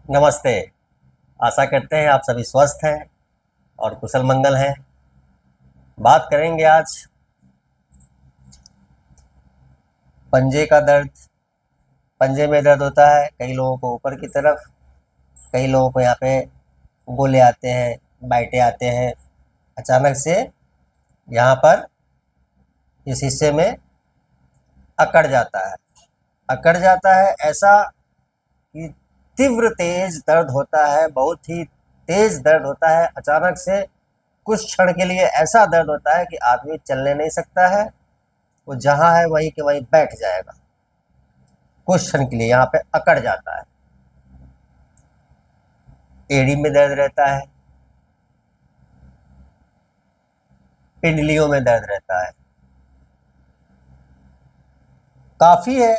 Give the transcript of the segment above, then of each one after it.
नमस्ते। आशा करते हैं आप सभी स्वस्थ हैं और कुशल मंगल हैं। बात करेंगे आज पंजे का दर्द। पंजे में दर्द होता है कई लोगों को ऊपर की तरफ, कई लोगों को यहाँ पे गोले आते हैं, बाइटें आते हैं। अचानक से यहाँ पर इस हिस्से में अकड़ जाता है। अकड़ जाता है ऐसा कि तीव्र तेज दर्द होता है, बहुत ही तेज दर्द होता है। अचानक से कुछ क्षण के लिए ऐसा दर्द होता है कि आदमी चलने नहीं सकता है, वो जहाँ है वहीं के वहीं बैठ जाएगा। कुछ क्षण के लिए यहाँ पे अकड़ जाता है। एड़ी में दर्द रहता है, पिंडलियों में दर्द रहता है। काफी है,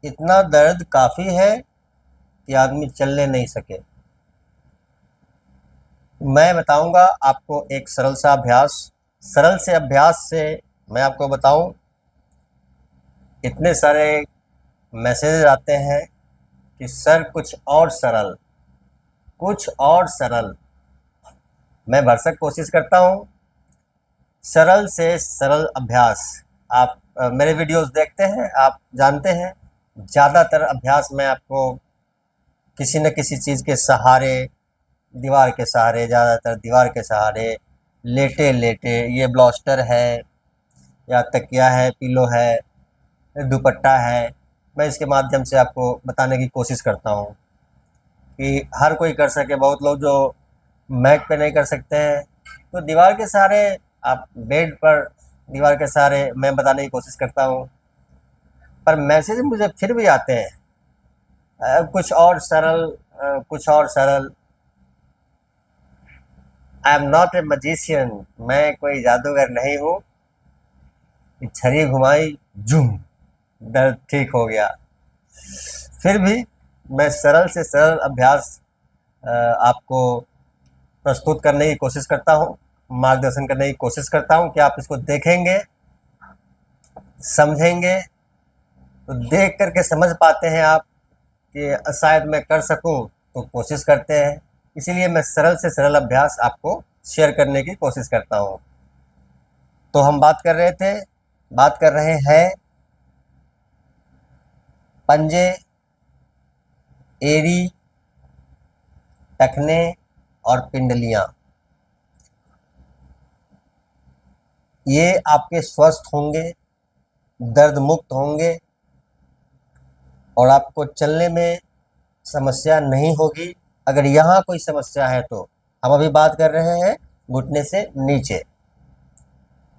इतना दर्द काफी है कि आदमी चलने नहीं सके। मैं बताऊंगा आपको एक सरल सा अभ्यास। सरल से अभ्यास से मैं आपको बताऊं, इतने सारे मैसेज आते हैं कि सर कुछ और सरल, कुछ और सरल। मैं भरसक कोशिश करता हूं सरल से सरल अभ्यास। आप मेरे वीडियोस देखते हैं, आप जानते हैं ज़्यादातर अभ्यास मैं आपको किसी न किसी चीज़ के सहारे, दीवार के सहारे, ज़्यादातर दीवार के सहारे, लेटे लेटे, ये ब्लास्टर है या तकिया है, पिलो है, दुपट्टा है, मैं इसके माध्यम से आपको बताने की कोशिश करता हूँ कि हर कोई कर सके। बहुत लोग जो मैट पे नहीं कर सकते हैं, तो दीवार के सहारे, आप बेड पर दीवार के सहारे, मैं बताने की कोशिश करता हूँ। पर मैसेज मुझे फिर भी आते हैं कुछ और सरल, कुछ और सरल। I am not a magician, मैं कोई जादूगर नहीं हूँ कि छड़ी घुमाई, जुम, दर्द ठीक हो गया। फिर भी मैं सरल से सरल अभ्यास आपको प्रस्तुत करने की कोशिश करता हूँ, मार्गदर्शन करने की कोशिश करता हूँ कि आप इसको देखेंगे, समझेंगे, तो देख करके समझ पाते हैं आप कि शायद मैं कर सकूं, तो कोशिश करते हैं। इसीलिए मैं सरल से सरल अभ्यास आपको शेयर करने की कोशिश करता हूं। तो हम बात कर रहे हैं पंजे, एड़ी, टखने और पिंडलियां। ये आपके स्वस्थ होंगे, दर्द मुक्त होंगे और आपको चलने में समस्या नहीं होगी। अगर यहाँ कोई समस्या है तो हम अभी बात कर रहे हैं घुटने से नीचे।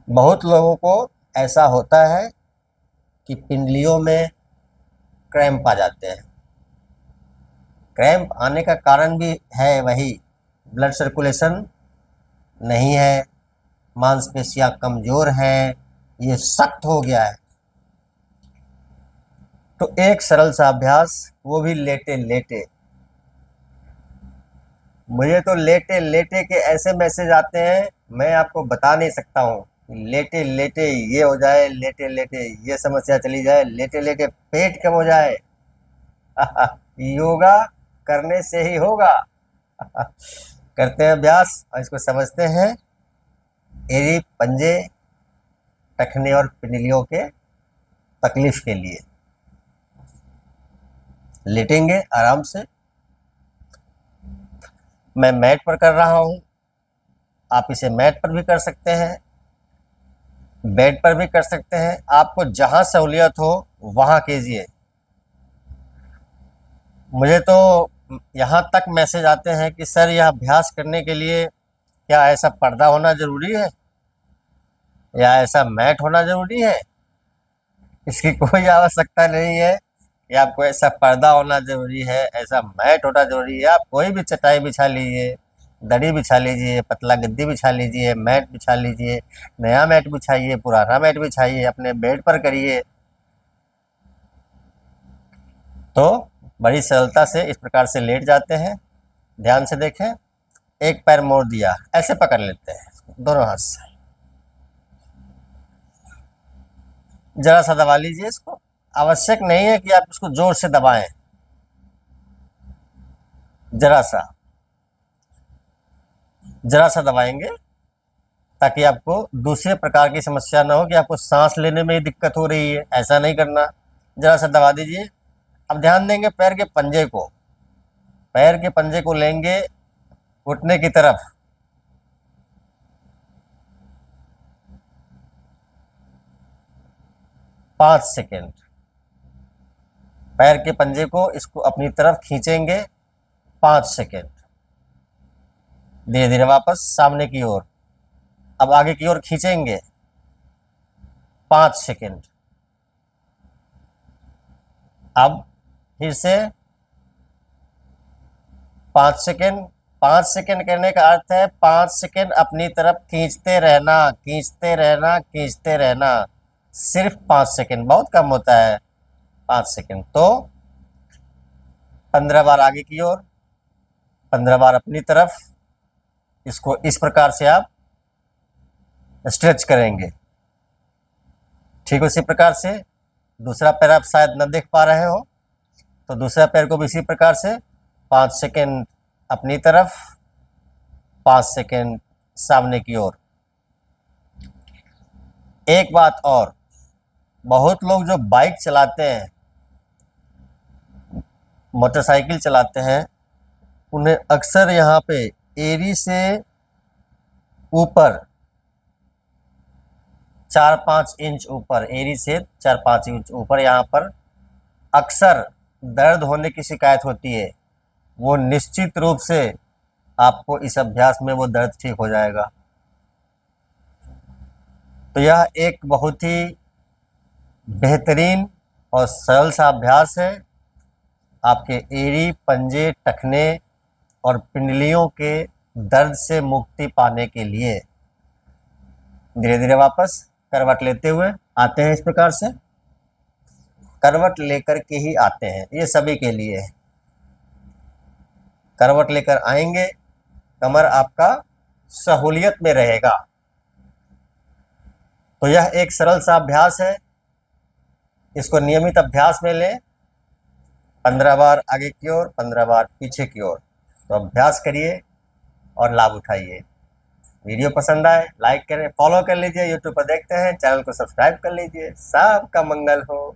बहुत लोगों को ऐसा होता है कि पिंडलियों में क्रैम्प आ जाते हैं। क्रैम्प आने का कारण भी है वही, ब्लड सर्कुलेशन नहीं है, मांसपेशियां कमजोर हैं, ये सख्त हो गया है। तो एक सरल सा अभ्यास, वो भी लेटे लेटे। मुझे तो लेटे लेटे के ऐसे मैसेज आते हैं, मैं आपको बता नहीं सकता हूँ। लेटे लेटे ये हो जाए, लेटे लेटे ये समस्या चली जाए, लेटे लेटे पेट कम हो जाए। योगा करने से ही होगा। करते हैं अभ्यास और इसको समझते हैं। एड़ी, पंजे, टखने और पिंडलियों के तकलीफ के लिए लेटेंगे आराम से। मैं मैट पर कर रहा हूँ, आप इसे मैट पर भी कर सकते हैं, बेड पर भी कर सकते हैं। आपको जहां सहूलियत हो वहां कीजिए। मुझे तो यहाँ तक मैसेज आते हैं कि सर यह अभ्यास करने के लिए क्या ऐसा पर्दा होना जरूरी है या ऐसा मैट होना जरूरी है? इसकी कोई आवश्यकता नहीं है कि आपको ऐसा पर्दा होना जरूरी है, ऐसा मैट होना जरूरी है। आप कोई भी चटाई बिछा लीजिए, दरी बिछा लीजिए, पतला गद्दी बिछा लीजिए, मैट बिछा लीजिए, नया मैट बिछाइए, पुराना मैट बिछाइए, अपने बेड पर करिए। तो बड़ी सरलता से इस प्रकार से लेट जाते हैं। ध्यान से देखें, एक पैर मोड़ दिया, ऐसे पकड़ लेते हैं दोनों हाथ से, जरा सा दबा लीजिए इसको। आवश्यक नहीं है कि आप इसको जोर से दबाएं। जरा सा दबाएंगे, ताकि आपको दूसरे प्रकार की समस्या ना हो कि आपको सांस लेने में ही दिक्कत हो रही है। ऐसा नहीं करना, जरा सा दबा दीजिए। अब ध्यान देंगे पैर के पंजे को लेंगे घुटने की तरफ, 5 सेकेंड। पैर के पंजे को इसको अपनी तरफ खींचेंगे 5 सेकेंड। धीरे धीरे वापस सामने की ओर, अब आगे की ओर खींचेंगे 5 सेकेंड। अब फिर से 5 सेकेंड। 5 सेकेंड करने का अर्थ है 5 सेकेंड अपनी तरफ खींचते रहना, खींचते रहना, खींचते रहना। सिर्फ 5 सेकेंड, बहुत कम होता है 5 सेकेंड। तो 15 बार आगे की ओर, 15 बार अपनी तरफ। इसको इस प्रकार से आप स्ट्रेच करेंगे। ठीक उसी प्रकार से दूसरा पैर आप शायद न देख पा रहे हो, तो दूसरा पैर को भी इसी प्रकार से 5 सेकेंड अपनी तरफ, 5 सेकेंड सामने की ओर। एक बात और, बहुत लोग जो बाइक चलाते हैं, मोटरसाइकिल चलाते हैं, उन्हें अक्सर यहाँ पे एड़ी से ऊपर 4-5 इंच ऊपर, एड़ी से 4-5 इंच ऊपर यहाँ पर अक्सर दर्द होने की शिकायत होती है। वो निश्चित रूप से आपको इस अभ्यास में वो दर्द ठीक हो जाएगा। तो यह एक बहुत ही बेहतरीन और सरल सा अभ्यास है आपके एड़ी, पंजे, टखने और पिंडलियों के दर्द से मुक्ति पाने के लिए। धीरे धीरे वापस करवट लेते हुए आते हैं। इस प्रकार से करवट लेकर के ही आते हैं, ये सभी के लिए है। करवट लेकर आएंगे, कमर आपका सहूलियत में रहेगा। तो यह एक सरल सा अभ्यास है, इसको नियमित अभ्यास में लें। 15 बार आगे की ओर, 15 बार पीछे की ओर। तो अभ्यास करिए और लाभ उठाइए। वीडियो पसंद आए लाइक करें, फॉलो कर लीजिए। यूट्यूब पर देखते हैं, चैनल को सब्सक्राइब कर लीजिए। सबका मंगल हो।